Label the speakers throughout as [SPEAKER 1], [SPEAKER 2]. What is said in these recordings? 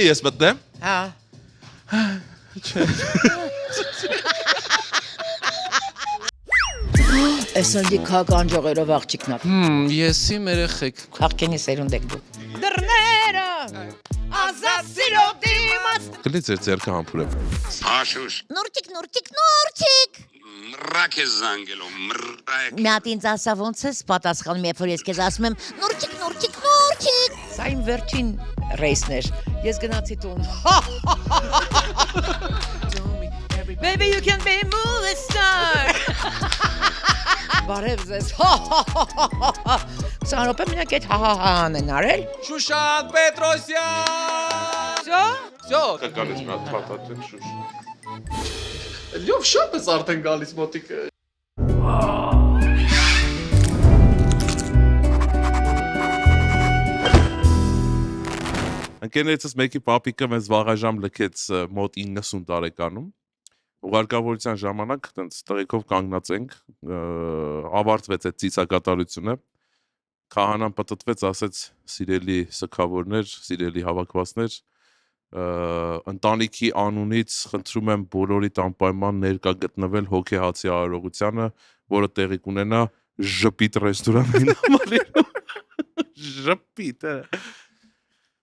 [SPEAKER 1] Կլինի ես մտնեմ։
[SPEAKER 2] Հա։ Էսանդի քաղաքական ժողերով աղջիկնա։
[SPEAKER 3] Եսի մերեխեք։
[SPEAKER 2] Աղջիկի սերունդ եք դու։ Դռները ազատ սիրո դիմաց։
[SPEAKER 1] Կլինի ձեր ձեռքը համբուրեմ։
[SPEAKER 4] Աշուշ
[SPEAKER 2] Նուրտիկ։
[SPEAKER 4] մռակ է զանգելով մռակ
[SPEAKER 2] Մի հատ ինձ ասա ոնց ես պատասխանում, երբ որ ես քեզ ասում եմ նուրտիկ։ Սա իմ վերջին ռեյսն էր։ Ես գնացի տուն։ Baby you can be a movie star։ Բարև ձեզ։ Սանոպե մենակ այդ հահահան են արել։
[SPEAKER 3] Շուշան Պետրոսյան։ Всё։
[SPEAKER 1] Գալիս մա փաթաթեն շուշ։
[SPEAKER 3] Լյով շապ ես արդեն գալիս մոտիկ։
[SPEAKER 1] Ընկերներիցս մեկի պապիկը մեզ վաղաժամ լքեց մոտ 90 տարեկանում։ Ուղարկավորության ժամանակ տենց տղեկով կանգնած ենք, ավարտվեց այդ ծիծակատարությունը։ Քահանան պտտվեց, ասեց՝ սիրելի սքավորներ, սիրելի հավաքվածներ, ընտանիքի անունից խնդրում եմ բոլորիդ անպայման ներկա գտնվել հոգեհացի արարողությանը, որը տեղի կունենա Ժպիտ ռեստորանի համալիրում։ Ժպիտ։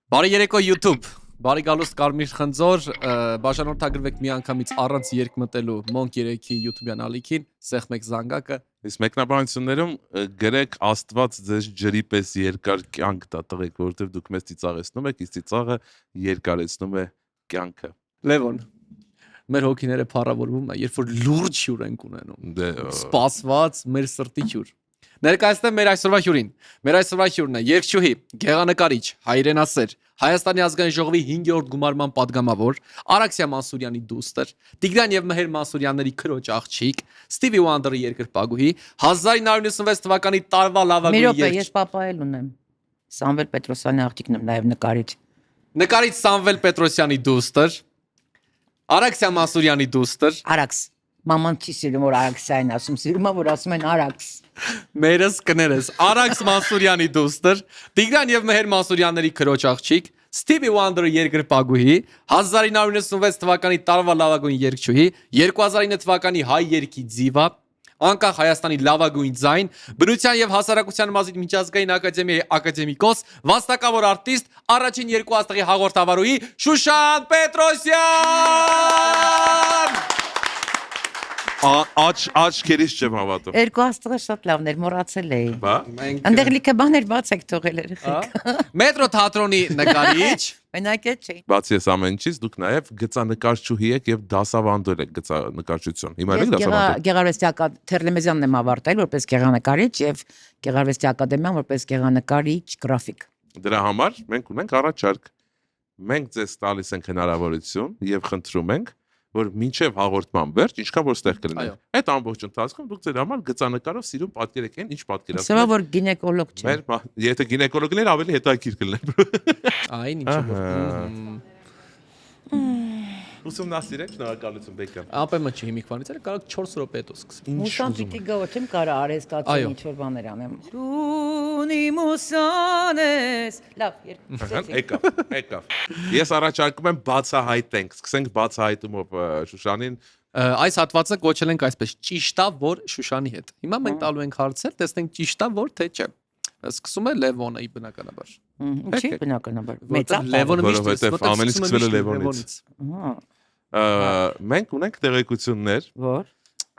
[SPEAKER 3] Բարի երեկո YouTube, բարի գալուստ Կարմիր Խնձոր, բաժանորդագրվեք մի անգամից առանց երկ մտելու Monk 3-ի YouTube-յան ալիքին, սեղմեք զանգակը։
[SPEAKER 1] Իսկ մեկնաբանություններում գրեք Աստված ձեզ ջրի պես երկար կյանք տա տղեկ, որովհետև դուք մեզ ծիծաղեցնում եք, իսկ ծիծաղը երկարեցնում է կյանքը։
[SPEAKER 3] Լևոն, մեր հոգիները փառավորվում է, երբ որ լուրջ հյուր ենք ունենում։ Սպասված մեր սրտի հյուր։ Ներկայացնեմ մեր այսօրվա հյուրին։ Մեր այսօրվա հյուրն է երգչուհի, գեղանկարիչ, հայրենասեր, Հայաստանի ազգային ժողովի 5-րդ գումարման падգամավոր, Արաքսիա Մանսուրյանի դուստր, Տիգրան եւ Մհեր Մանսուրյանների քրոջ աղջիկ, Ստիվի Ուանդերի երկրպագուհի, 1996 թվականի տարվա լավագույն
[SPEAKER 2] երգ։
[SPEAKER 3] երգիչ։
[SPEAKER 2] Ես պապայել ունեմ։ Սամվել Պետրոսյանի աղջիկն եմ, նաեւ նկարիչ։
[SPEAKER 3] Նկարիչ Սամվել Պետրոսյանի դուստր, Արաքսիա Մանսուրյանի դուստր,
[SPEAKER 2] Արաքս։ Մաման չի սիրում որ Արաքսային ասում, սիրում է որ ասում են Արաքս։
[SPEAKER 3] Մերս կներես, Արաքս Մանսուրյանի դուստր, Տիգրան եւ Մհեր Մանսուրյանների քրոջ աղջիկ, Ստիվի Ուանդերի երկրպագուհի, 1996 թվականի տարվա լավագույն երգչուհի, 2009 թվականի հայ երգի ձիվա, անկախ Հայաստանի լավագույն ձայն, բնության եւ հասարակության մասնիկ միջազգային ակադեմիայի ակադեմիկոս, վաստակավոր արտիստ, առաջին երկու աստղի հաղորդավարուհի Շուշան Պետրոսյան։
[SPEAKER 1] Աչքերից չեմ հավատում։
[SPEAKER 2] Երկու աստղը շատ լավն էր, մոռացել էի։
[SPEAKER 1] Բա։
[SPEAKER 2] Այնտեղ լիքը բաներ բաց եք թողել երեխեք։
[SPEAKER 3] Մետրո թատրոնի նկարիչ,
[SPEAKER 2] Մենակ է չէ։
[SPEAKER 1] Բացի այս ամեն ինչից դուք նաև գծանկարչուհի եք եւ դասավանդել եք գծանկարչություն։ Հիմա եք
[SPEAKER 2] Ես
[SPEAKER 1] դասավանդել։
[SPEAKER 2] Գեղարվեստի Թերլեմեզյանն եմ ավարտել որպես գեղանկարիչ եւ Գեղարվեստի ակադեմիան որպես գեղանկարիչ գրաֆիկ։
[SPEAKER 1] Դրա համար մենք ունենք առաջարկ։ Մենք ձեզ տալիս ենք հնարավորություն եւ խնդրում ենք, որ մինչև հաղորդման վերջ ինչքան որ ստեղ կլինի։ Այդ ամբողջ ընթացքում դուք ձեր համար գծանկարով սիրուն պատկերեք են, ինչ պատկերացնում։
[SPEAKER 2] Սա որ գինեկոլոգ չէ։
[SPEAKER 1] Եթե գինեկոլոգներ ավելի հետաքրքիր կլինեն։
[SPEAKER 3] այն ինչ որ։
[SPEAKER 1] Ուսումնասիրեք, շնորհակալություն Բեկան։
[SPEAKER 3] ԱՊՄ չի հիմիկվանից էլ կարող 4 րոպե հետո սկսել։
[SPEAKER 2] Մուսան պիտի գա, չեմ կարա արեստացիոն ինչ որ բաներ անեմ։ Դունի մուսանես։ Լավ,
[SPEAKER 1] Եկավ։ Ես առաջարկում եմ բացահայտենք, սկսենք բացահայտումով Շուշանին։
[SPEAKER 3] Այս հատվածը կոչել ենք այսպես՝ ճիշտ է որ Շուշանի հետ։ Հիմա մենք տալու ենք հարցեր, տեսնենք ճիշտ է որ թե չէ։ Սկսում է Լևոնը բնականաբար։
[SPEAKER 2] Ինչի բնականաբար։ Մեծ է։
[SPEAKER 3] Լևոնը
[SPEAKER 1] Որովհետև ամենից սկսվել է Լևոնից։ Մենք ունենք տեղեկություններ,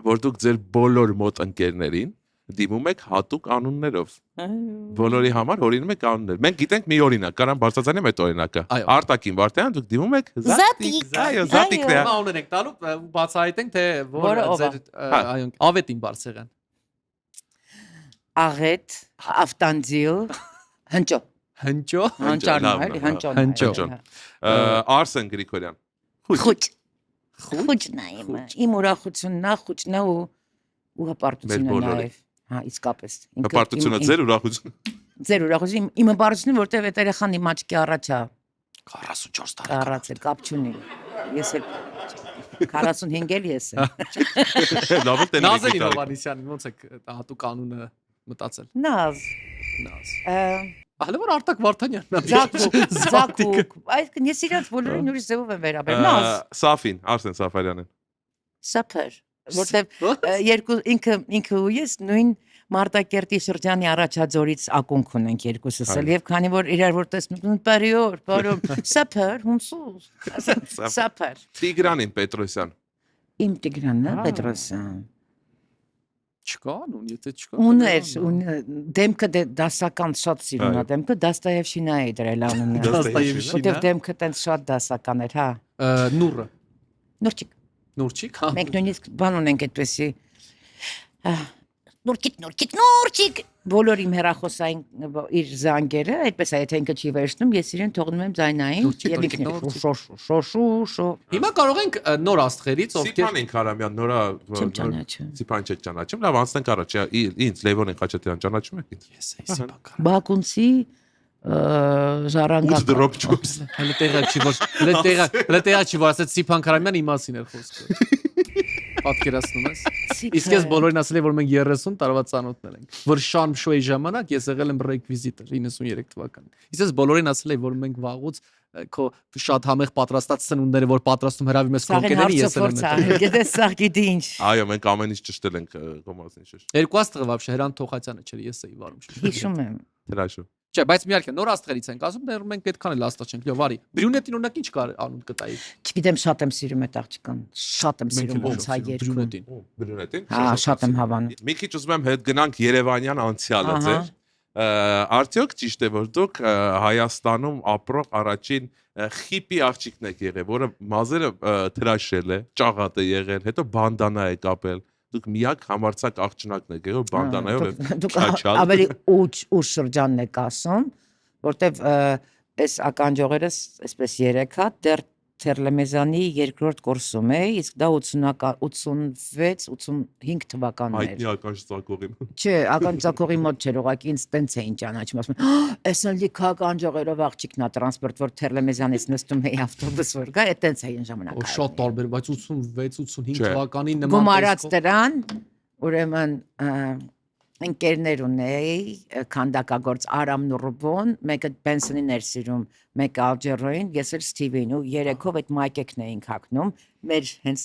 [SPEAKER 1] որ դուք ձեր բոլոր մոտ ընկերներին դիմում եք հատուկ անուններով։ Բոլորի համար հորինում եք անուններ։ Մենք գիտենք մի օրինակ, կարամ բարձրացնեմ այդ օրինակը։ Արտակին Վարդյան դուք դիմում եք Զատիկ։ Այո, Զատիկն է։
[SPEAKER 3] Հիմա անուն ենք տալու, բացահայտենք թե որ ձեր այո, Ավետին Բարսեղյան։
[SPEAKER 2] Աղետ, Ավտանձիլ, Հնճո։
[SPEAKER 3] Հնճո։
[SPEAKER 1] Արսեն Գրիգորյան։
[SPEAKER 2] Խուճն է իմ ուրախությունն է, խուճն է ու հպարտությունը նաև։ Հա, իսկապես։
[SPEAKER 1] Հպարտությունը ձեր ուրախություն։
[SPEAKER 2] Ձեր ուրախություն, իմ հպարտությունը, որտեվ այդ երեխան իմ աչքի առաջ է։
[SPEAKER 3] 44 տարեկան։
[SPEAKER 2] Առացել, կապ չունի։ Ես էլ 45 էլ ես եմ։
[SPEAKER 3] Նազելի Հովանեսյան, ոնց է հատուկ անունը մտածել։
[SPEAKER 2] Նազ։
[SPEAKER 3] Նազ։ Ահա որ Արտակ Վարդանյանն է։
[SPEAKER 2] Զակուկ, այսինքն ես իրանց բոլորին ուրիշ ձևով եմ վերաբերում։ Նազ,
[SPEAKER 1] Սաֆին, Արսեն Սաֆարյանին։
[SPEAKER 2] սափեր, որտեվ երկու ինքը ու ես նույն Մարտակերտի շրջանի Առաջաձորից ակունք ունենք երկուսս էլ եւ քանի որ իրար որ տեսնում բարիոր, բարոն, սափեր, հունսուս, սափեր։
[SPEAKER 1] Տիգրանին Պետրոսյան։
[SPEAKER 2] Իմ Տիգրանն է Պետրոսյան։
[SPEAKER 3] Չկա, նույն եթե չկա։
[SPEAKER 2] Ուներ, դեմքը դասական շատ սիրուն է, դեմքը Դաստոևսկին է դրել անունը։
[SPEAKER 3] Դաստոևսկին,
[SPEAKER 2] Որտեվ դեմքը տենց շատ դասական էր, հա։
[SPEAKER 3] Նուրը։
[SPEAKER 2] Նուրճիկ։
[SPEAKER 3] Նուրճիկ, հա։
[SPEAKER 2] Մենք նույնիսկ բան ունենք այդպեսի Նուրճիկ բոլոր իմ հեռախոսային իր զանգերը այդպես է եթե ինքը չի վերցնում ես իրեն թողնում եմ ձայնային եւ ինքն շոշ
[SPEAKER 3] Հիմա կարող ենք նոր աստղերից ովքեր
[SPEAKER 1] Սիփանին Քարամյան նորա Սիփան չեք ճանաչում լավ անցնենք առաջ ինձ Լևոնին Խաչատյան ճանաչում եք ինձ
[SPEAKER 3] Ես էի Սիփան
[SPEAKER 2] Բաքունցի Ժառանգակ
[SPEAKER 1] դրոպ ճոս
[SPEAKER 3] Հələ տեղա չի որ ասած Սիփան Քարամյան իմասին էր խոսքը Պատկերացնում ես Իսկ ես բոլորին ասել եմ որ մենք 30 տարվա ծանոթներ ենք որ Շարմ շոուի ժամանակ ես եղել եմ ռեկվիզիտոր 93 թվականին Իսկ ես բոլորին ասել եմ որ մենք վաղուց քո շատ համեղ պատրաստած սնունդները որ պատրաստում հրավի մեզ կոնկերների ես եմ
[SPEAKER 2] Գիտես սա գիտի ինչ
[SPEAKER 1] Այո մենք ամեն ինչ ճշտել ենք կոմասին շուտ
[SPEAKER 3] Երկու աստղը вообще Հրանտ Թոխացյանը չէր ես էի վարում
[SPEAKER 2] Հիշում եմ
[SPEAKER 1] Դրաշու
[SPEAKER 3] Չէ, բայց մի հարկե նոր աստղերից ենք ասում, դեռ մենք այդքան էլ աստղ չենք։ Լավ, արի։ Բրյունետին օրինակ ինչ կար անուն կտայի։
[SPEAKER 2] Չգիտեմ, շատ եմ սիրում այդ աղջկան։ Շատ եմ սիրում ոնց հայ երկու։
[SPEAKER 1] Բրյունետին։
[SPEAKER 2] Հա, շատ եմ հավանում։
[SPEAKER 1] Մի քիչ ուզում եմ հետ գնանք Երևանյան անցյալը ձեր։ Արդյոք ճիշտ է որ դուք Հայաստանում ապրող առաջին խիպի աղջիկն եք եղել, որը մազերը թրաշել է, ճաղատ է եղել, հետո բանդանա է կապել։ Դուք միակ համարցակ աղջնակն եք եղել բանդանայով
[SPEAKER 2] Դուք ավելի ուշ շրջանն եք ասում, որտեվ այս ականջողերս այսպես 3 հատ դեռ Թերլեմեզանի երկրորդ կուրսում է, իսկ դա 86-85 թվականներ։
[SPEAKER 1] Հայտնի ականջ ծակողին։
[SPEAKER 2] Չէ, ականջ ծակողի մոտ չէր, ուղղակի ինձ տենց էին ճանաչում, ասում են, «Էս լիք ականջողերով աղջիկն է տրանսպորտ, որ Թերլեմեզանից նստում է ավտոբուս որ գա, այդ տենց էին ժամանակը»։
[SPEAKER 3] Շատ տարբեր, բայց 86-85 թվականին նման
[SPEAKER 2] Գումարած դրան, ուրեմն ընկերներ ունեի, քանդակագործ Արամ Նուրբոն, մեկը Բենսոնին էր սիրում, մեկը Ալջերոին, ես էլ Ստիվին ու երեքով այդ մայկեկն էինք հագնում, մեր հենց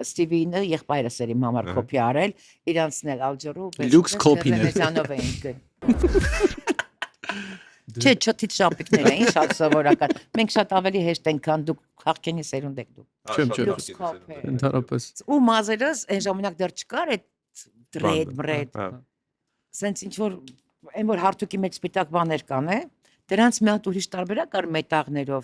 [SPEAKER 2] Ստիվինը եղբայրս էր իմ համար կոպի արել, իրանցն էլ Ալջերո
[SPEAKER 3] Լյուքս կոպին էր։
[SPEAKER 2] Մեզանով էինք։ Չէ, չոթից շապիկներ էին, շատ սովորական։ Մենք շատ ավելի հեշտ ենք, քան դուք քաղաքենի սերունդ եք դուք։
[SPEAKER 3] Ընդհանրապես։
[SPEAKER 2] Ու մազերս այն ժամանակ դեռ չկար այդ բրեդ։ Սենց ինչ որ այն որ հարթուկի մեջ սպիտակ բաներ կան է, դրանց մի հատ ուրիշ տարբերակ կար մետաղներով։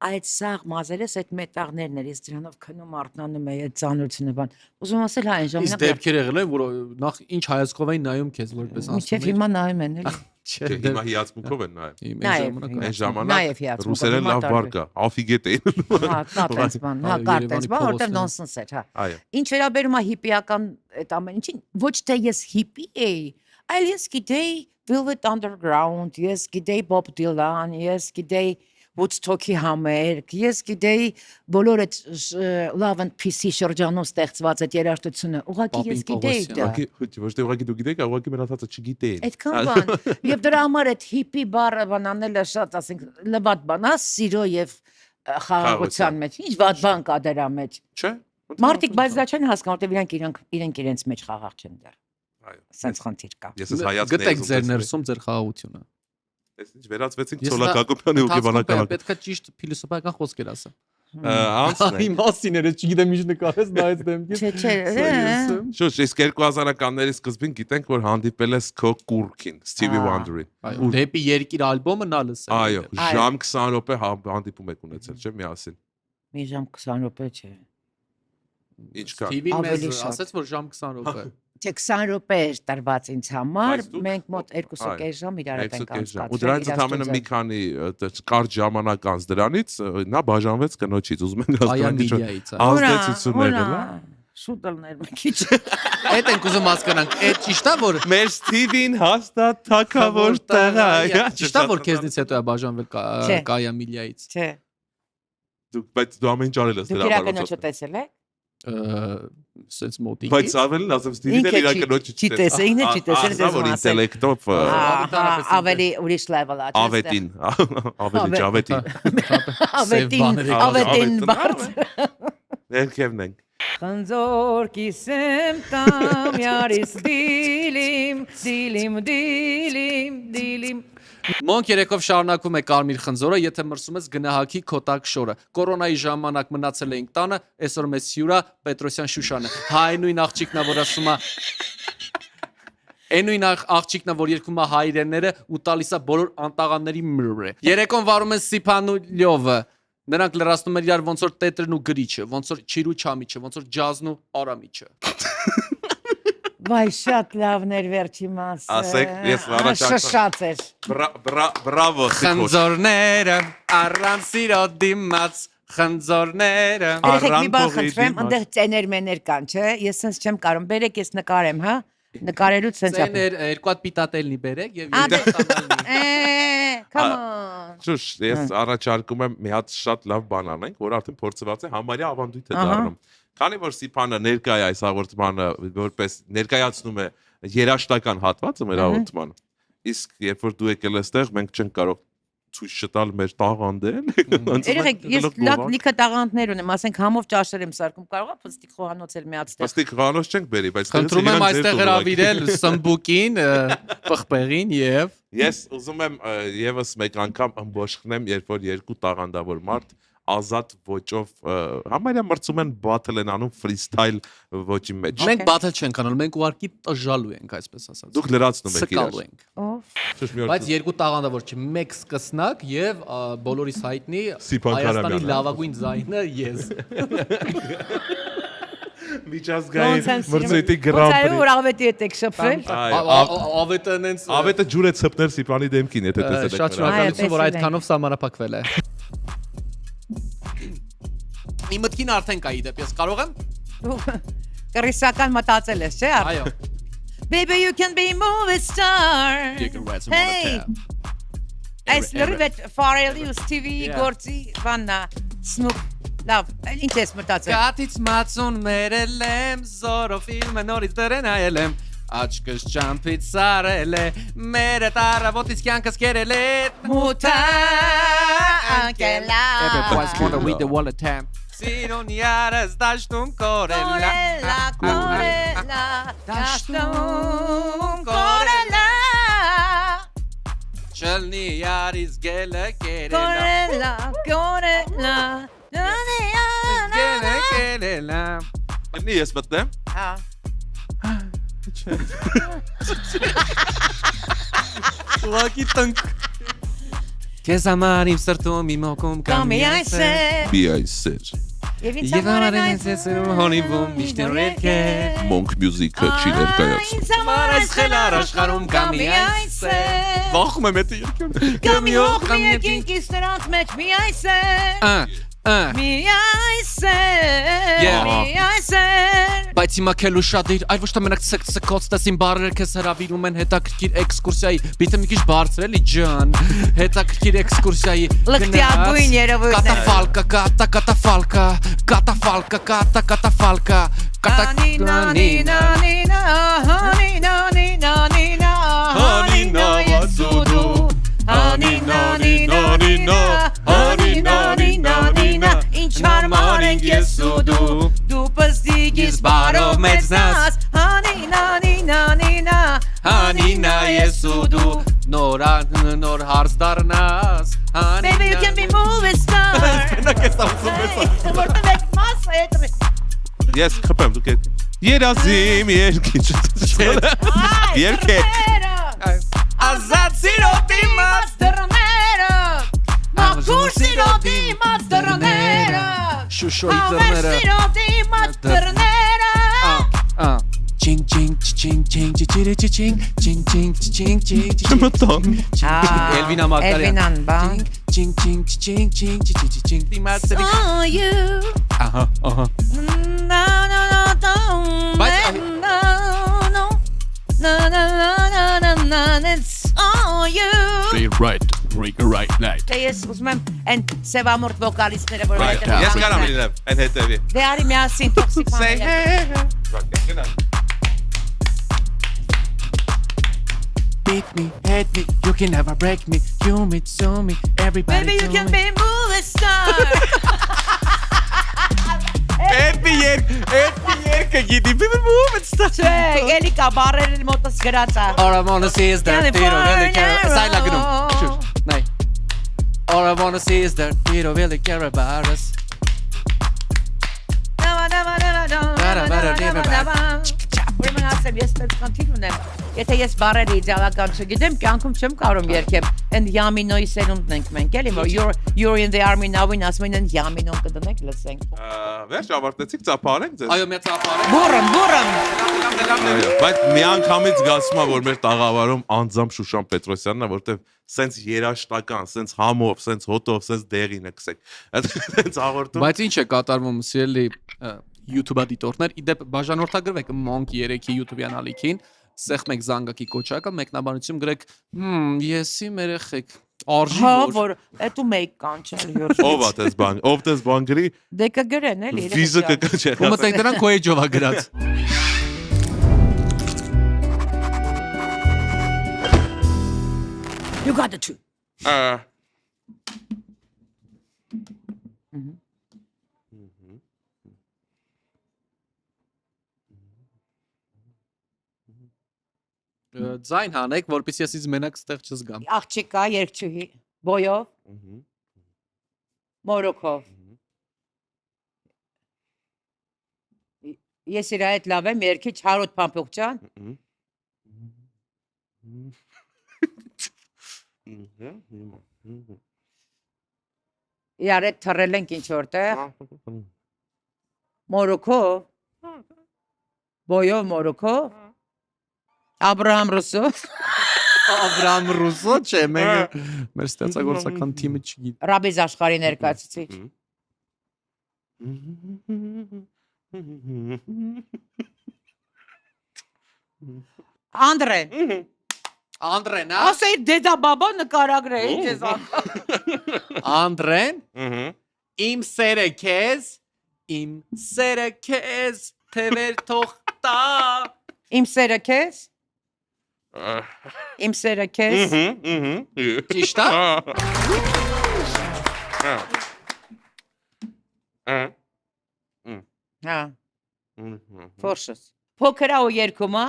[SPEAKER 2] Այդ սաղ մազերս այդ մետաղներն էր, ես դրանով քնում արթնանում էի այդ ծանրությունը բան։ Ուզում ասել հա այն ժամանակ։
[SPEAKER 3] Իսկ դեպքեր եղել են, որ նախ ինչ հայացքով էին նայում քեզ որպես ասում։
[SPEAKER 2] Մինչև հիմա նայում են էլի։
[SPEAKER 1] Չէ, հիմա հիացմունքով են նայում։
[SPEAKER 2] Այն
[SPEAKER 1] ժամանակ ռուսերեն լավ բառ կա, աֆիգետ էին։
[SPEAKER 2] Հա, կա տես բան, հա, կա տես բան, որտեղ նոնսենս էր, հա։ Ինչ վերաբերում է հիպիական այդ ամեն ինչին, ոչ թե ես հիպի էի, այլ ես գիտեի Velvet Underground, ես գիտեի Bob Dylan, ես գիտեի Woodstock-ի համերգ, ես գիտեի բոլոր այդ Love and Peace-ի շրջանում ստեղծված այդ երաժշտությունը, ուղղակի ես գիտեի դա։
[SPEAKER 1] Ոչ թե ուղղակի դու գիտեի, ուղղակի մնացածը չգիտեին։
[SPEAKER 2] Այդքան բան։ Եվ դրա համար այդ հիպի բառը բանանելը շատ, ասենք, լվատ բան է, սիրո եւ խաղաղության մեջ։ Ինչ վատ բան կա դրա մեջ։
[SPEAKER 1] Չէ։
[SPEAKER 2] Մարդիկ բայց դա չեն հասկանում, որտեղ իրենք իրենց մեջ խաղաղ չեն դեռ։
[SPEAKER 1] Այո։
[SPEAKER 2] Սենց խնդիր կա։
[SPEAKER 1] Ես ես հայացքն
[SPEAKER 3] գտեք ձեր ներսում ձեր խաղաղությունը։
[SPEAKER 1] Այս ինչ վերածվեցինք Ցոլակ Հակոբյանի հոգեբանական։
[SPEAKER 3] Պետքա ճիշտ փիլիսոփայական խոսքեր ասա։
[SPEAKER 1] Անցնենք։
[SPEAKER 3] Իմաստին էր, չգիտեմ ինչ նկարես նայեց դեմքից։
[SPEAKER 2] Չէ։
[SPEAKER 1] Շուտ, իսկ 2000-ականների սկզբին գիտենք, որ հանդիպել ես քո կուրքին, Stevie Wonder-ին։
[SPEAKER 3] Այո, դեպի երկիր ալբոմը նա լսել։
[SPEAKER 1] Այո, ժամ 20 րոպե հանդիպում եք ունեցել, չէ՞, միասին։
[SPEAKER 2] Մի ժամ 20 րոպե չէ։
[SPEAKER 1] Ինչքան։
[SPEAKER 3] TV-ն մեզ ասաց, որ ժամ 20 րոպե։
[SPEAKER 2] Չէ 20 րոպե էր տրված ինձ համար, մենք մոտ 2.5 ժամ իրար ենք անցկացրել։
[SPEAKER 1] Ու դրանից ընդամենը մի քանի կարճ ժամանակ անց դրանից նա բաժանվեց կնոջից, ուզում են հասկանալ ինչ ազդեցություններ էլա։
[SPEAKER 2] Շուտելներ մի քիչ։
[SPEAKER 3] Այդ ենք ուզում հասկանանք, այդ ճիշտ է որ
[SPEAKER 1] Մեր Ստիվին հաստատ թակավոր տեղ է։
[SPEAKER 3] ճիշտ է որ քեզնից հետո է բաժանվել Կայա Միլիայից։
[SPEAKER 2] Չէ։
[SPEAKER 1] Բայց դու ամեն ինչ արել ես
[SPEAKER 2] Դու
[SPEAKER 1] դրա
[SPEAKER 2] իրականոչը տեսել եք։
[SPEAKER 3] Սենց մոտիկ։
[SPEAKER 1] Բայց ավելին ասեմ ստիլին էլ իր կնոջ
[SPEAKER 2] չի տեսեին է, չի տեսել դες
[SPEAKER 1] որ ինտելեկտով
[SPEAKER 2] ավելի ուրիշ level է։
[SPEAKER 1] ավետին
[SPEAKER 2] Ավետին բարձ։
[SPEAKER 1] ներքևն ենք
[SPEAKER 2] Խնձոր կիսեմ տամ յարիս դիլիմ
[SPEAKER 3] Մոնք երեկով շարունակում է Կարմիր խնձորը, եթե մրսում ես գնահակի քոտակ շորը։ Կորոնայի ժամանակ մնացել էինք տանը, այսօր մեզ հյուրա Պետրոսյան Շուշանը։ Հայնույն աղջիկնա, որ ասում է Այնույն աղջիկնա, որ երկում է հայրենները ու տալիս է բոլոր անտաղանների մրը։ Երեկոն վարում են Սիփանուլյովը։ Նրանք լրացնում են իրար ոնց որ տետրն ու գրիչը, ոնց որ չիրու չամիչը, ոնց որ ջազն ու արամիչը։
[SPEAKER 2] Վայ շատ լավներ վերջի մասը։
[SPEAKER 1] Ասեք, ես առաջարկում
[SPEAKER 2] Շշաց էր։
[SPEAKER 1] Բրավո
[SPEAKER 3] Խնձորները առանց սիրո դիմաց խնձորները
[SPEAKER 2] Երեք մի բան խնդրեմ, այնտեղ ծեներ մեներ կան, չէ՞։ Ես sense չեմ կարող, բերեք ես նկարեմ, հա։ Նկարելուց sense ապա։
[SPEAKER 3] Ծեներ երկու հատ պիտատելնի բերեք եւ
[SPEAKER 2] Come on։
[SPEAKER 1] Շուշ, ես առաջարկում եմ մի հատ շատ լավ բան անենք, որ արդեն փորձված է համարյա ավանդույթ է դառնում։ Քանի որ Սիփանը ներկայ է այս հաղորդմանը որպես ներկայացնում է երաշտական հատվածը մեր հաղորդման, իսկ երբ որ դու եկել ես այդտեղ, մենք չենք կարող ցույց տալ մեր տաղանդեն։
[SPEAKER 2] Երեք ես լիքը տաղանդներ ունեմ, ասենք համով ճաշեր եմ սարքում, կարող է փստիկ խոհանոց էլ միացնել։
[SPEAKER 1] Փստիկ խոհանոց չենք բերի, բայց
[SPEAKER 3] խնդրում եմ այստեղ հրավիրել սմբուկին, պղպեղին եւ
[SPEAKER 1] Ես ուզում եմ եւս մեկ անգամ ըմբոշխնեմ, երբ որ երկու տաղանդավոր մարդ ազատ ոճով համարյա մրցում են battle են անում freestyle ոճի մեջ։
[SPEAKER 3] Մենք battle չենք անում, մենք ուղարկի տժալու ենք, այսպես ասած։
[SPEAKER 1] Դուք լրացնում եք իրար։
[SPEAKER 3] Սկալու ենք։ Բայց երկու տաղանդավոր չի, մեկ սկսնակ եւ բոլորիս հայտնի Հայաստանի լավագույն ձայնը ես։
[SPEAKER 1] Միջազգային մրցույթի Grand Prix։
[SPEAKER 2] Որ ավետի եք շփվել։
[SPEAKER 3] Ավետը նենց
[SPEAKER 1] Ավետը ջուր է ցպներ Սիփանի դեմքին, եթե տեսել եք։
[SPEAKER 3] Շատ շնորհակալություն, որ այդքանով սահմանափակվել է։ Իմ մտքին արդեն կա իդեպ, ես կարող եմ։
[SPEAKER 2] Կռիսական մտածել ես, չէ՞։
[SPEAKER 3] Այո։
[SPEAKER 2] Baby you can be movie star։ Hey։ Այս լրիվ Farelius TV գործի բաննա Snoop լավ, ինչ ես մտածել։
[SPEAKER 3] Գատից մածուն մերել եմ, զորով ֆիլմը նորից դրեն այել եմ, աչքս ճամփից սարել է, մերը տարավոտից կյանքս կերել է,
[SPEAKER 2] Մութա անկելա։
[SPEAKER 3] Everybody's gonna read the wallet time. Սիրուն յարս դաշտում կորելա,
[SPEAKER 2] դաշտում կորելա,
[SPEAKER 3] չլնի յարիս գելը կերելա,
[SPEAKER 2] կորելա,
[SPEAKER 3] գելը կերելա։
[SPEAKER 1] Այնի ես մտնեմ։
[SPEAKER 2] Հա։
[SPEAKER 3] Ուղակի տնք։ Քեզ համար իմ սրտում իմ հոգում կա մի այսեր։
[SPEAKER 1] Մի այսեր։
[SPEAKER 2] Եվ ինձ
[SPEAKER 3] Եվ
[SPEAKER 2] համար
[SPEAKER 3] ամեն այսեր հոնիվում միշտ ներքե։
[SPEAKER 1] Monk Music-ը չի ներկայացնում։
[SPEAKER 2] Ինձ համար այս խելար աշխարհում կա մի այսեր։
[SPEAKER 1] Վախում եմ էտի երկում։
[SPEAKER 2] Կա մի հող մի երկինքից նրանց մեջ մի այսեր։ Mi այսեր
[SPEAKER 3] Բայց հիմա քելու շատ իր այլ ոչ թե մենակ ցկցկոց տեսին բարերը քեզ հրավիրում են հետաքրքիր էքսկուրսիայի բիթը մի քիչ բարձր էլի ջան հետաքրքիր էքսկուրսիայի
[SPEAKER 2] լկտիագույն երևույթներ
[SPEAKER 3] կատաֆալկա
[SPEAKER 2] Ինչ հարմար ենք ես ու դու պստիկ ես բարով մեծնաս
[SPEAKER 3] Հանինա ես ու դու նոր հարց դառնաս
[SPEAKER 2] Baby you can be movie star Որտե մեկ մասը հետ
[SPEAKER 1] Ես խփեմ դուք եք Երազիմ երկիչ Երկեք
[SPEAKER 3] Ազատ սիրո դիմաց
[SPEAKER 2] դռները Մաքուր սիրո դիմաց դռները
[SPEAKER 3] Շուշոյի դռները
[SPEAKER 2] Սիրո դիմաց դռները
[SPEAKER 3] Ching ching ching ching ching ching ching ching ching ching
[SPEAKER 1] Չմտան
[SPEAKER 3] Elvina Makaryan
[SPEAKER 2] Elvinan բան
[SPEAKER 3] Ching ching ching ching ching ching դիմաց
[SPEAKER 2] Oh you
[SPEAKER 3] Ահա
[SPEAKER 2] No
[SPEAKER 3] Բայց
[SPEAKER 2] No it's all you
[SPEAKER 3] Be right break a right night.
[SPEAKER 2] Դե ես ուզում եմ այն սևամորտ վոկալիստները որ
[SPEAKER 1] Ես կարամ լինեմ այն հետևի։
[SPEAKER 2] Դե արի միասին տոքսիփաները։
[SPEAKER 3] Beat me, hate me, you can never break me. You me, to me, everybody
[SPEAKER 2] Baby you can be a movie star.
[SPEAKER 3] Երգը գիտի, people move and stuff.
[SPEAKER 2] Չէ, էլի կա բարերն մոտս գրած է։
[SPEAKER 3] All I wanna see is that Tito really care. Սայլա գնում։ Շուշ, նայ։ All I wanna see is that Tito really care about us.
[SPEAKER 2] Ուրեմն ասեմ, ես տենց կանթիլ ունեմ, եթե ես բարերը իդեալական չգիտեմ, կյանքում չեմ կարում երկեմ, են Յամինոյի սերունդն ենք մենք, էլի, որ you're in the army now-ին ասում են Յամինոն կդնենք, լսենք։
[SPEAKER 1] Վերջ ավարտեցիք, ծափարենք ձեզ։
[SPEAKER 3] Այո, մեծ ապարենք։
[SPEAKER 2] Բուրըն։
[SPEAKER 1] Բայց մի անգամից զգացում եմ, որ մեր տաղավարում անձամբ Շուշան Պետրոսյանն է, որտեվ սենց երաշտական, սենց համով, սենց հոտով, սենց դեղին է կսեք։ Սենց աղորդում։
[SPEAKER 3] Բայց ինչ է կատարվում, սիրելի YouTube դիտորներ, իդեպ բաժանորդագրվեք Monk 3-ի YouTube-յան ալիքին, սեղմեք զանգակի կոչակը, մեկնաբանություն գրեք, եսի մեր երեխեք արժի
[SPEAKER 2] որ էտու մեկ կանչել յուր։
[SPEAKER 1] Ով է դες բան, ով դες բան գրի,
[SPEAKER 2] Դե կգրեն էլի։
[SPEAKER 1] վիզը կկանչի։
[SPEAKER 3] Ու մտեք դրան քո էջով է գրած։
[SPEAKER 2] You got the two.
[SPEAKER 3] Ձայն հանեք, որպեսզի ես ինձ մենակ ստեղ չզգամ։
[SPEAKER 2] Աղջիկա երկչուհի, բոյով, մորոքով։ Ես իր այդ լավ եմ, երկիչ Հարոտ Փամփոխջան։ Իրար հետ թռել ենք ինչ որտեղ։ Մորոքով։ Բոյով մորոքով։ Աբրահամ Ռուսո։
[SPEAKER 3] Աբրահամ Ռուսո չէ, մեր ստեղծագործական թիմը չգիտի։
[SPEAKER 2] Ռաբիզ Աշխարհի ներկայացուցիչ։ Անդրեն։
[SPEAKER 3] Անդրեն, հա։
[SPEAKER 2] Ասեի դեդա բաբա նկարագրե, ինչ ես անում։
[SPEAKER 3] Անդրեն։ Իմ սերը քեզ, թևեր թող տա։
[SPEAKER 2] Իմ սերը քեզ։ Իմ սերը քեզ։
[SPEAKER 3] Ճիշտ է։
[SPEAKER 2] Հա։ Ֆորշս։ Փոքրա ու երկում, հա։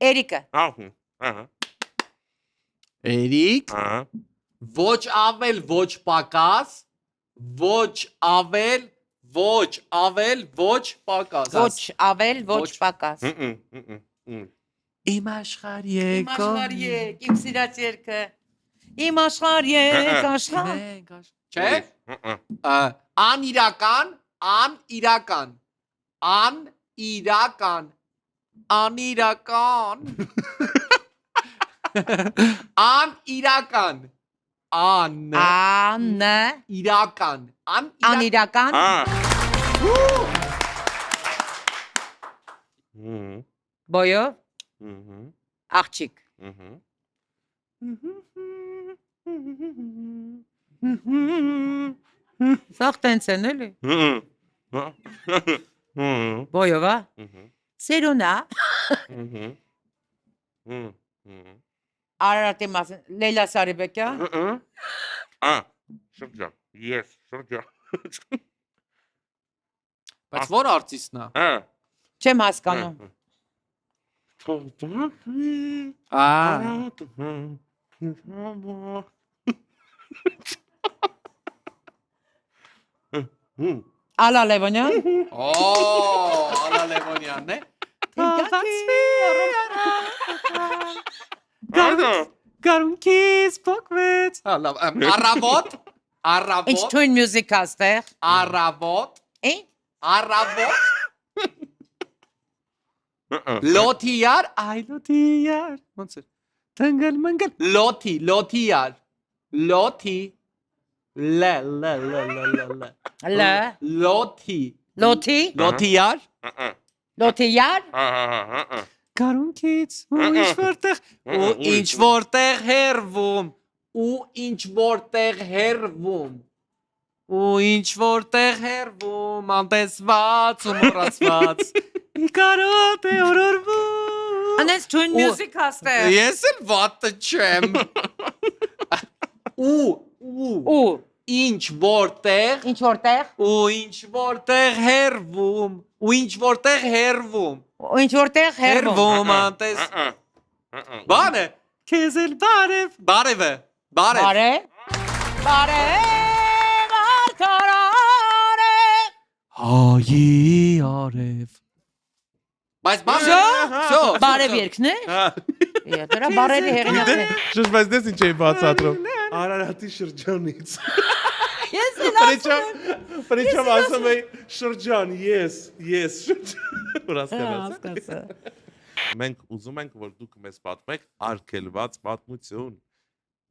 [SPEAKER 2] Էրիկը։
[SPEAKER 3] Էրիկ։ Ոչ ավել, ոչ պակաս, ոչ ավել, ոչ պակաս։
[SPEAKER 2] Ոչ ավել, ոչ պակաս։
[SPEAKER 3] Իմ աշխարհ եկո։
[SPEAKER 2] Իմ սիրած երկը։ Իմ աշխարհ եկ աշխարհ։
[SPEAKER 3] Չէ։ Անիրական, անիրական։ Անիրական։ Անիրական։ Անիրական։ Իրական։
[SPEAKER 2] Անիրական։ Բոյով։ Աղջիկ։ Սաղ տենց են էլի։ Բոյով, հա։ Սերունա։ Արարատի մասն, Լեյլա Սարիբեկյան։
[SPEAKER 1] Շրջա, ես, շրջա։
[SPEAKER 3] Բայց որ արտիստն է։
[SPEAKER 2] Չեմ հասկանում։ Ալա Լևոնյան։
[SPEAKER 3] Ալա Լևոնյանն է։ Գարունքիս փոքվեց։ Լավ, առավոտ։
[SPEAKER 2] Ինչ թույն մյուզիկա ստեղ։
[SPEAKER 3] Առավոտ։
[SPEAKER 2] Ինչ։
[SPEAKER 3] Առավոտ։ Լոթիար, այ լոթիար։ Ոնց է։ Թնգլ մնգլ։ Լոթիար։ Լոթի։ Լե։ Լոթի։
[SPEAKER 2] Լոթի։
[SPEAKER 3] Լոթիար։
[SPEAKER 2] Լոթիար։
[SPEAKER 3] Գարունքից ու ինչ որտեղ հերվում ու ինչ որտեղ հերվում։ Ու ինչ որտեղ հերվում, անտեսված ու մոռացված։ Կարոտ է օրորվում։
[SPEAKER 2] Անես tune music հաստե։
[SPEAKER 3] Ես էլ վատը չեմ։ Ու ինչ որտեղ
[SPEAKER 2] Ինչ որտեղ։
[SPEAKER 3] ու ինչ որտեղ հերվում, ու ինչ որտեղ հերվում։
[SPEAKER 2] Ու ինչ որտեղ հերվում։
[SPEAKER 3] Հերվում անտես։ Բանը, քեզ էլ բարև է։
[SPEAKER 2] Բարե։ Բարե։ Բարքարարե։
[SPEAKER 3] Հայի արև։ Բայց
[SPEAKER 1] Всё.
[SPEAKER 2] Բարև երկն է։ Դրա բարերի հեղինակն է։
[SPEAKER 1] Շշմես դες ինչ էի բացատրում։
[SPEAKER 5] Արարատի շրջանից։
[SPEAKER 2] Ես էլ ասում
[SPEAKER 5] Պրիչամ ասում էի շրջան, ես շրջան։ Որ
[SPEAKER 2] հասկացա։
[SPEAKER 1] Մենք ուզում ենք, որ դուք մեզ պատմեք արգելված պատմություն։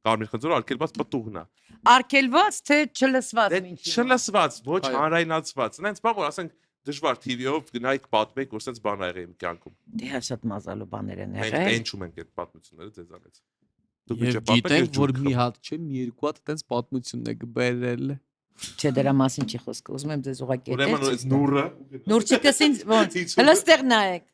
[SPEAKER 1] Կարմիր խնձորը արգելված պտուղն է։
[SPEAKER 2] Արգելված թե չլսված
[SPEAKER 1] Դե
[SPEAKER 2] ինչի։
[SPEAKER 1] չլսված, ոչ
[SPEAKER 3] Այո։
[SPEAKER 1] հանրայնացված։ Նենց բան որ ասենք դժվար TV-ով գնայք պատմեք, որ sense բան ա եղել իմ կյանքում։
[SPEAKER 2] Դե հաշատ մազալու բաներ են
[SPEAKER 1] Մենք
[SPEAKER 2] եղել։
[SPEAKER 1] տենչում ենք այդ պատմությունները ձեզանից։ Դուք
[SPEAKER 3] Եվ
[SPEAKER 1] ինչ պատմեք,
[SPEAKER 3] գիտենք,
[SPEAKER 1] ես
[SPEAKER 3] որ
[SPEAKER 1] ջուր
[SPEAKER 3] մի հատ չէ, մի երկու հատ այդպես պատմությունն է գբերել։
[SPEAKER 2] Չէ, դրա մասին չի խոսքը։ Ուզում եմ ձեզ ուղղակի
[SPEAKER 1] Ուրեմն այս նուրը
[SPEAKER 2] Նուրչիկս ինձ ոնց։ Հələ ստեղ նայեք։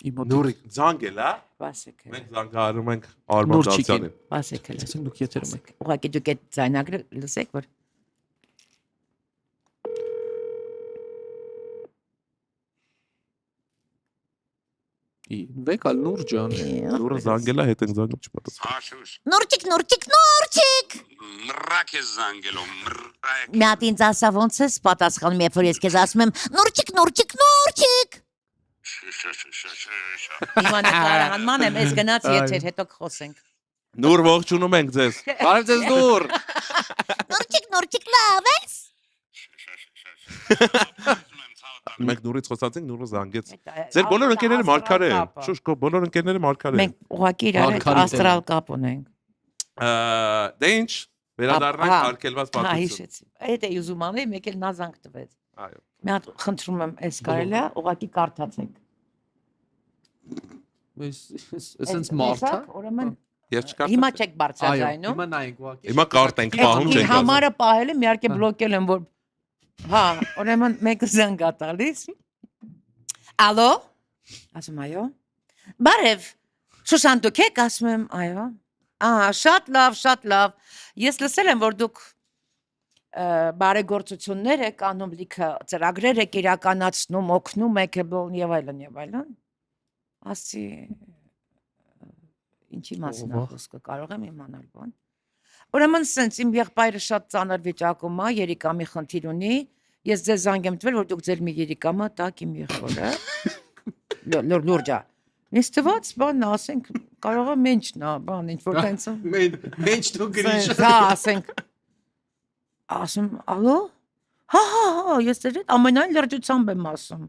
[SPEAKER 1] նուրի զանգել է։
[SPEAKER 2] Վասեք։
[SPEAKER 1] Մենք զանգահարում ենք Արմանդացյանին։
[SPEAKER 2] Վասեք։
[SPEAKER 3] Ասենք դուք եթերում եք։
[SPEAKER 2] Ուղղակի դուք այդ ձայնագրը լսեք, որ
[SPEAKER 3] Վեկալ նուր ջան։
[SPEAKER 1] Նուրը զանգել է, հետ ենք զանգում չպատասխան։
[SPEAKER 4] Հաշուշ
[SPEAKER 2] Նուրչիկ։
[SPEAKER 4] մռակ է զանգելով մռակ
[SPEAKER 2] Մի հատ ինձ ասա ոնց ես պատասխանում, երբ որ ես քեզ ասում եմ նուրչիկ։ Հիմա նկարահանման եմ, ես գնաց եթեր, հետո կխոսենք։
[SPEAKER 1] Նուր ողջունում ենք ձեզ։
[SPEAKER 3] Բարև ձեզ նուր։
[SPEAKER 2] Նուրչիկ լավ ես։
[SPEAKER 1] Մենք նուրից խոսած ենք, նուրը զանգեց։ Ձեր բոլոր ընկերները մարգարե են։ Շուշ, քո բոլոր ընկերները մարգարե են։
[SPEAKER 2] Մենք ուղղակի իրար հետ
[SPEAKER 3] Մարգարիտ
[SPEAKER 2] աստրալ կապ ունենք։
[SPEAKER 1] Դե ինչ, վերադառնանք արգելված
[SPEAKER 2] Հա,
[SPEAKER 1] պատմություն։
[SPEAKER 2] հիշեցի։ Այդ է ուզում անել, մեկ էլ նազանք տվեց։
[SPEAKER 1] Այո։
[SPEAKER 2] Մի հատ խնդրում եմ, էս կարելի է, ուղղակի կարդացեք։
[SPEAKER 3] Այսպես մարդ է։
[SPEAKER 2] Ուրեմն
[SPEAKER 1] Ես չկարդացի։
[SPEAKER 2] հիմա չեք
[SPEAKER 3] Այո,
[SPEAKER 2] բարձրացայնում։
[SPEAKER 3] հիմա նայենք ուղղակի։
[SPEAKER 1] Հիմա կարտ ենք պահում
[SPEAKER 2] Իմ
[SPEAKER 1] չենք ասում։
[SPEAKER 2] համարը պահել եմ, իհարկե բլոկել եմ, որ հա, ուրեմն մեկը զանգ ա տալիս։ Ալո։ Ասում այո։ Բարև։ Շուշան դուք եք, ասում եմ, այո։ Շատ լավ։ Ես լսել եմ, որ դուք բարեգործություններ եք անում, լիքը ծրագրեր եք իրականացնում, օգնում եք եւ այլն։ Ասի ինչի մասին է խոսքը, կարող եմ իմանալ բան։ Ուրեմն սենց իմ եղբայրը շատ ծանր վիճակում է, երիկամի խնդիր ունի։ Ես ձեզ զանգ եմ տվել, որ դուք ձեր մի երիկամը տաք իմ եղբորը։ Լուրջա։ Ինձ թվաց, բան ասենք, կարող է մենչն է, բան ինչ որ տենց։
[SPEAKER 3] Մենչ դու գրիշ։
[SPEAKER 2] Հա, ասենք։ Ասում, ալո։ Հա, ես դեռ ամենայն լրջությամբ եմ ասում։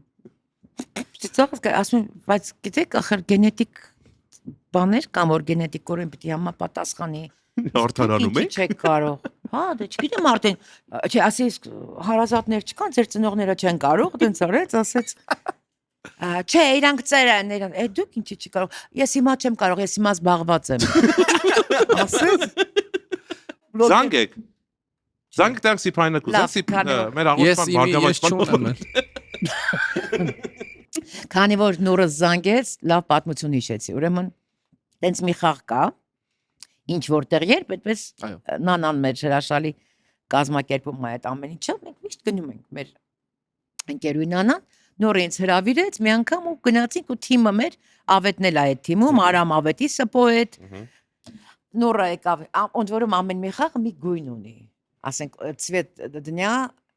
[SPEAKER 2] Ծիծաղ ասում, բայց գիտեք, ախր գենետիկ բաներ կամ որ գենետիկորեն պիտի համապատասխանի։
[SPEAKER 1] Արդարանում եք։
[SPEAKER 2] Չեք կարող։ Հա, դե չգիտեմ արդեն, չէ, ասես հարազատներ չկան, ձեր ծնողները չեն կարող, դենց արեց, ասեց։ Չէ, իրանք ծերան, դուք ինչի չի կարող։ Ես հիմա չեմ կարող, ես հիմա զբաղված եմ։ Ասեց։
[SPEAKER 1] Զանգեք։ Զանգ տեղ սիփայնակ ուզեն, մեր աղոթման բարգավաճման։
[SPEAKER 2] Քանի որ նորը զանգեց, լավ պատմություն հիշեցի։ Ուրեմն, տենց մի խաղ կա, ինչ որտեղ երբ այդպես նանան մեր հրաշալի կազմակերպում է այդ ամեն ինչը, մենք միշտ գնում ենք մեր ընկերուհի նանան, նորը ինձ հրավիրեց մի անգամ ու գնացինք ու թիմը մեր ավետն էլ է այդ թիմում, Արամ Ավետիսը պոետ, նորը եկավ, ընդ որում ամեն մի խաղը մի գույն ունի, ասենք цвет дня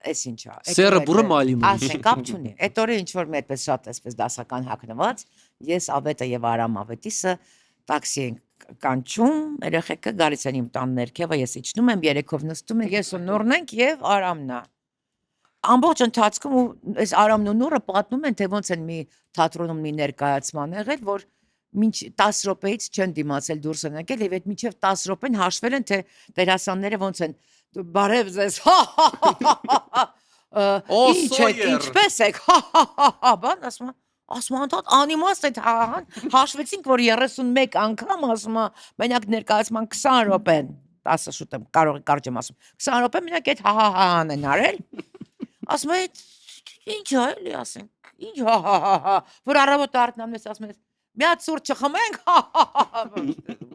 [SPEAKER 2] Էս ինչա։
[SPEAKER 3] Սերը բուրը մալիմ։
[SPEAKER 2] Ասենք կապ չունի։ Այդ օրը ինչ որ մեդպես շատ էսպես դասական հագնված, ես Ավետը եւ Արամ Ավետիսը տաքսի ենք կանչում, երեխեքը գալիս են իմ տան ներքևը, ես իջնում եմ, երեքով նստում ենք, ես ու Նուրն ենք եւ Արամն է։ Ամբողջ ընթացքում ու այս Արամն ու Նուրը պատմում են, թե ոնց են մի թատրոնում մի ներկայացման եղել, որ մինչ 10 րոպեից չեն դիմացել դուրս են եկել եւ այդ մինչեւ 10 րոպեն հաշվել են, թե դերասանները ոնց են բարև ձեզ, ինչ եք, ինչպես եք, բան, ասում անդատ անիմաստ այդ հաշվեցինք, որ 31 անգամ, ասում մենակ ներկայացման 20 րոպեն, 10 շուտ եմ կարող կարճ եմ ասում 20 րոպե մենակ այդ հա-հա-հան են արել ասում է ինչ է էլի ասենք ինչ հա-հա-հա որ առավոտ արթնանես ասում ես մի հատ սուրճ չխմենք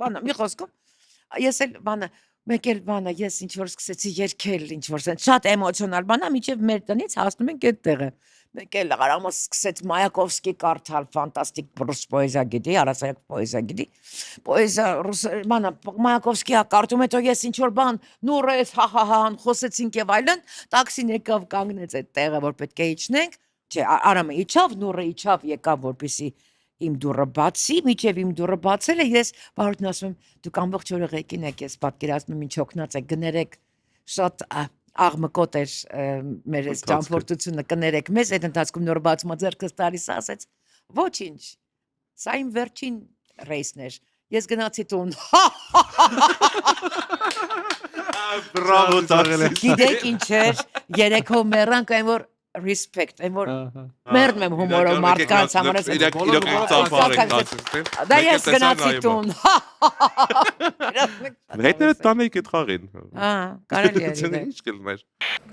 [SPEAKER 2] բանը մի խոսքով ես էլ բանը մեկ էլ բանը ես ինչ որ սկսեցի երգել ինչ որ շատ էմոցիոնալ բանա միջև մեր տնից հասնում ենք այդ տեղը մեկ էլ արամը սկսեց Մայակովսկի կարդալ ֆանտաստիկ ռուս պոեզիա գիտի առասարակ պոեզիա գիտի պոեզիա ռուս բանը Մայակովսկի կարդում հետո ես ինչ որ բան նուրես հա-հա-հան խոսեցինք եւ այլն տաքսին եկավ կանգնեց այդ տեղը որ պետք է իջնենք չէ արամը իջավ նուրը իջավ եկավ որպեսի իմ դուրը բացի, միջև իմ դուրը բացել է, ես բարոյթն ասում եմ, դուք ամբողջ օրը ղեկին եք, ես պատկերացնում եմ ինչ օգնած եք, գներեք, շատ աղմկոտ էր մեր այս ճամփորդությունը, կներեք մեզ, այդ ընթացքում նոր բացումը ձեռքս տալիս ասեց, ոչինչ, սա իմ վերջին ռեյսն էր, ես գնացի տուն,
[SPEAKER 1] Բրավո տաղել է
[SPEAKER 2] գիտեք ինչ էր, երեքով մեռանք այն որ respect, այն որ մերն եմ հումորով մարդկանց համար ես
[SPEAKER 1] իրոք ծափար եք ասում
[SPEAKER 2] դա ես գնացի տուն
[SPEAKER 1] Հետո տանեիք այդ խաղին
[SPEAKER 2] կարելի է
[SPEAKER 1] ինչ կլներ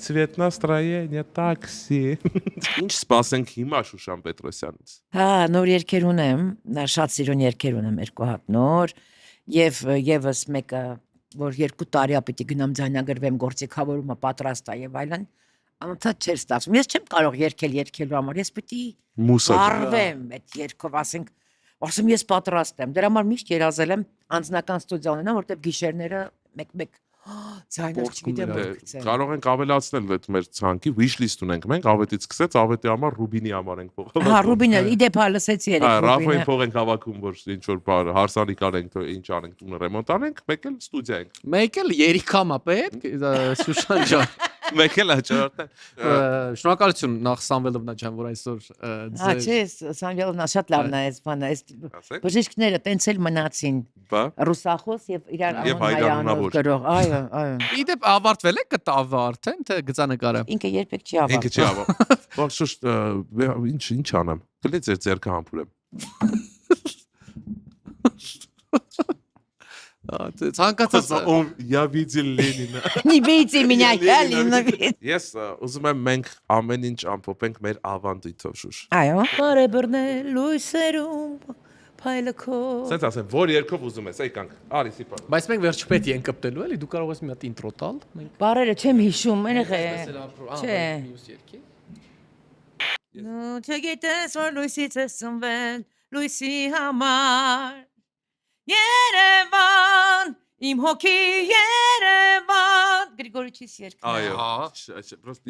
[SPEAKER 1] Цветностроение такси Ինչ սպասենք հիմա Շուշան Պետրոսյանից
[SPEAKER 2] նոր երգեր ունեմ շատ սիրուն երգեր ունեմ երկու հատ նոր եւ եւս մեկը որ 2 տարի պիտի գնամ ձայնագրվեմ գործիքավորումը պատրաստ է եւ այլն Անընդհատ չէր ստացվում։ Ես չեմ կարող երգելու համար, ես պիտի արվեմ այդ երգով, ասեմ ես պատրաստ եմ։ Դրա համար միշտ երազել եմ անձնական ստուդիա ունենամ, որտեղ գիշերները մեկ-մեկ ձայներ չգիտեմ գցել։
[SPEAKER 1] Կարող ենք ավելացնել այդ մեր ցանկի wish list ունենք մենք, ավետից սկսեց, ավետի համար Ռուբինի համար ենք փոխել։
[SPEAKER 2] Հա, Ռուբինը իդեպ լսեցի երեք Ռուբինը։
[SPEAKER 1] Ռաֆային փող ենք հավաքում, որ ինչ որ բար հարսանիք անենք, թե ինչ անենք, տունը ռեմոնտ անենք, մեկ էլ ստուդիա ենք։
[SPEAKER 3] Մեկ էլ երիքամա պետք, Շուշան ջան։
[SPEAKER 1] Մեկ էլ աճարտ։
[SPEAKER 3] Շնորհակալություն նախ Սամվելովնա ջան, որ այսօր
[SPEAKER 2] Հա, չէ, Սամվելովնա շատ լավն է, այս բանը, այս բժիշկները տենց էլ մնացին։ Ռուսախոս եւ իրար հայանով գրող, այո։
[SPEAKER 3] Իդեպ ավարտվել է կտավը արդեն, թե գծանկարը։
[SPEAKER 2] Ինքը երբեք չի ավարտել։
[SPEAKER 1] Ինքը չի ավարտել։ Որ շուտ ինչ անեմ։ Գլի ձեր ձեռքը համբուրեմ։
[SPEAKER 3] Ցանկացած
[SPEAKER 1] Я видел Ленина։
[SPEAKER 2] Не бейте меня, я Ленина видел։
[SPEAKER 1] Ես ուզում եմ մենք ամեն ինչ ամփոփենք մեր ավանդույթով շուշ։
[SPEAKER 2] Այո։ Բարեբրնել լույսերում փայլքով։
[SPEAKER 1] Սենց ասեմ, որ երկով ուզում ես, եկանք։ Արի սիպա։
[SPEAKER 3] Բայց մենք վերջպետի ենք կպտելու էլի, դու կարող ես մի հատ ինտրո տալ։
[SPEAKER 2] Բարերը չեմ հիշում, մենեղ է։ Չէ։ Նու չգիտես որ լույսից ես ծնվել, լույսի համար։ Երևան, իմ հոգի Երևան։ Գրիգորիչիս երգն։
[SPEAKER 1] Այո։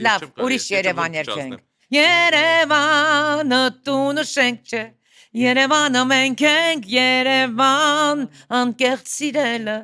[SPEAKER 2] Լավ, ուրիշ Երևան երգենք։ Երևանը տունը շենք չէ։ Երևանը մենք ենք, Երևան, անկեղծ սիրելը,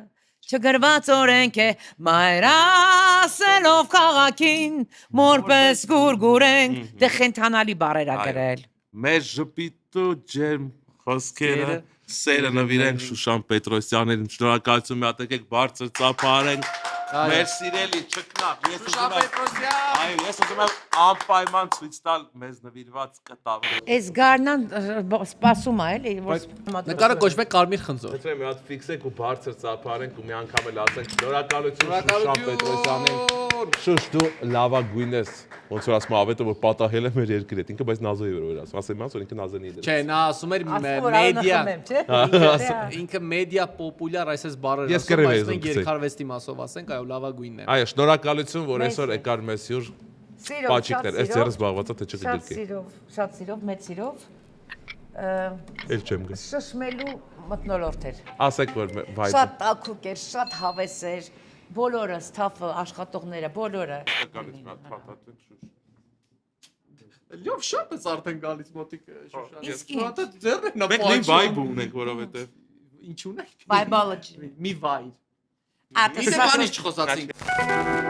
[SPEAKER 2] չգրված օրենք է, մայր ասելով քաղաքին, մորպես գուրգուրենք, դե խենթանալի բարեր ա գրել։
[SPEAKER 1] Մեր ժպիտու ջերմ խոսքերը, սերը նվիրենք Շուշան Պետրոսյանին, շնորհակալություն մի հատ եկեք բարձր ծափարենք, մեր սիրելի չկնակ,
[SPEAKER 3] Շուշան Պետրոսյան։
[SPEAKER 1] Այո, ես ուզում եմ անպայման ցույց տալ մեզ նվիրված կտավը։
[SPEAKER 2] Այս գարնան սպասում է, էլի, որ
[SPEAKER 3] Նկարը կոչվում է Կարմիր խնձոր։
[SPEAKER 1] Եթե մի հատ ֆիքսենք ու բարձր ծափարենք ու մի անգամ էլ ասենք շնորհակալություն Շուշան Պետրոսյանին։ Շուշ դու լավագույն ես, ոնց որ ասում ավետը որ պատահել է մեր երկրի հետ, ինքը բայց նազոյի որ ասում, ասեմ ասում ինքը նազանի է։
[SPEAKER 3] Չէ, նա ասում էր մեդիա։ Ինքը մեդիա պոպուլյար այսպես բառեր ասում, բայց մենք երկարվեստի մասով ասենք, այո, լավագույնն է։
[SPEAKER 1] Այո, շնորհակալություն, որ այսօր եկար մեզ հյուր։ Պաչիկներ, այս ձեռս զբաղված է թե չգրկի։
[SPEAKER 2] Շատ սիրով, մեծ սիրով։
[SPEAKER 1] Էլ չեմ գա։
[SPEAKER 2] Շշմելու մթնոլորտ էր։
[SPEAKER 1] Ասեք որ վայր։
[SPEAKER 2] Շատ տաքուկ էր, շատ հավես էր։ Բոլորը, ստաֆը, աշխատողները, բոլորը։
[SPEAKER 3] Լյով շատ ես արդեն գալիս մոտիկ Շուշան։
[SPEAKER 2] Իսկի։
[SPEAKER 3] Հատա ձեռն է նա
[SPEAKER 1] Մենք նույն վայբ ունենք որովհետև։
[SPEAKER 3] Ինչ ունենք։
[SPEAKER 2] Biology։
[SPEAKER 3] Մի վայր։
[SPEAKER 2] Ատես
[SPEAKER 3] Մի բանի չխոսացինք։